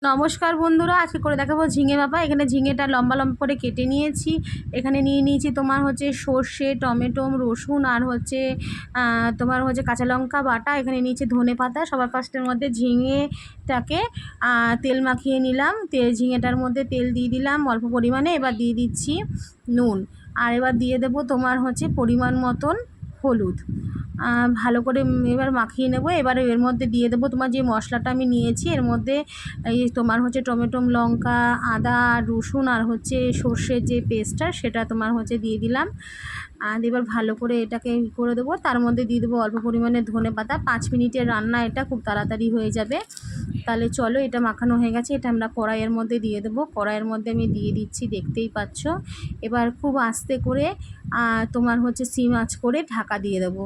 নমস্কার বন্ধুরা, আজকে করে দেখাবো ঝিঙে ভাপা। এখানে ঝিঙেটা লম্বা লম্বা করে কেটে নিয়েছি। এখানে নিয়ে নিয়েছি তোমার হচ্ছে সর্ষে, টমেটো, রসুন আর হচ্ছে তোমার হচ্ছে কাঁচা লঙ্কা বাটা। এখানে নিয়েছি ধনে পাতা। সবার ফার্স্টের মধ্যে ঝিঙেটাকে তেল মাখিয়ে নিলাম। ঝিঙেটার মধ্যে তেল দিয়ে দিলাম অল্প পরিমাণে। এবার দিয়ে দিচ্ছি নুন, আর এবার দিয়ে দেবো তোমার হচ্ছে পরিমাণ মতন হলুদ। ভালো করে এবার মাখিয়ে নেব। এবার এর মধ্যে দিয়ে দেবো তোমার যে মশলাটা আমি নিয়েছি। এর মধ্যে এই তোমার হচ্ছে টমেটো, লঙ্কা, আদা, রসুন আর হচ্ছে সর্ষের যে পেস্টটা সেটা তোমার হচ্ছে দিয়ে দিলাম। আর এবার ভালো করে এটাকে করে দেবো। তার মধ্যে দিয়ে দেবো অল্প পরিমাণে ধনে পাতা। 5 মিনিটের রান্না, এটা খুব তাড়াতাড়ি হয়ে যাবে। তাহলে চলো, এটা মাখানো হয়ে গেছে। এটা আমরা কড়াইয়ের মধ্যে দিয়ে দেবো। কড়াইয়ের মধ্যে আমি দিয়ে দিচ্ছি, দেখতেই পাচ্ছ। এবার খুব আস্তে করে তোমার হচ্ছে সিম আঁচ করে ঢাকা দিয়ে দেবো।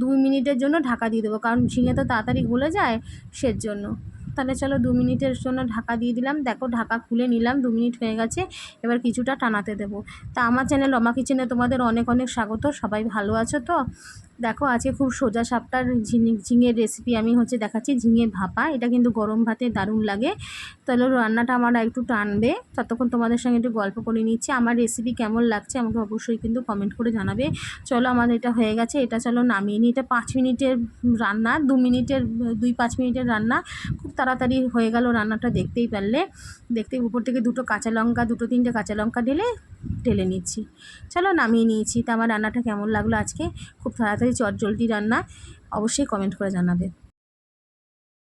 2 মিনিটের জন্য ঢাকা দিয়ে দেবো, কারণ ঝিঙে তো তাড়াতাড়ি গলে যায় সেজন্য। তাহলে চলো 2 মিনিটের জন্য ঢাকা দিয়ে দিলাম। দেখো, ঢাকা খুলে নিলাম, 2 মিনিট হয়ে গেছে। এবার কিছুটা টানাতে দেবো। তা আমার চ্যানেল রমা কিচেনে তোমাদের অনেক অনেক স্বাগত। সবাই ভালো আছো তো? দেখো, আজকে খুব সোজা সাপটার ঝিঙের রেসিপি আমি হচ্ছে দেখাচ্ছি, ঝিঙে ভাপা। এটা কিন্তু গরম ভাতে দারুণ লাগে। তাহলে রান্নাটা আমার একটু টানবে, ততক্ষণ তোমাদের সঙ্গে একটু গল্প করে নিচ্ছি। আমার রেসিপি কেমন লাগছে আমাকে অবশ্যই কিন্তু কমেন্ট করে জানাবে। চলো, আমাদের এটা হয়ে গেছে। এটা চলো নামিয়ে নিই। এটা 5 মিনিটের রান্না, 2-5 মিনিটের রান্না। খুব তাড়াতাড়ি হয়ে গেল রান্নাটা, দেখতেই পারলে। উপর থেকে 2-3টে কাঁচা লঙ্কা ঢেলে নিচ্ছি। চলো, নামিয়ে নিয়েছি। তা আমার রান্নাটা কেমন লাগলো আজকে, খুব তাড়াতাড়ি চটজলদি রান্না, অবশ্যই কমেন্ট করে জানাবে।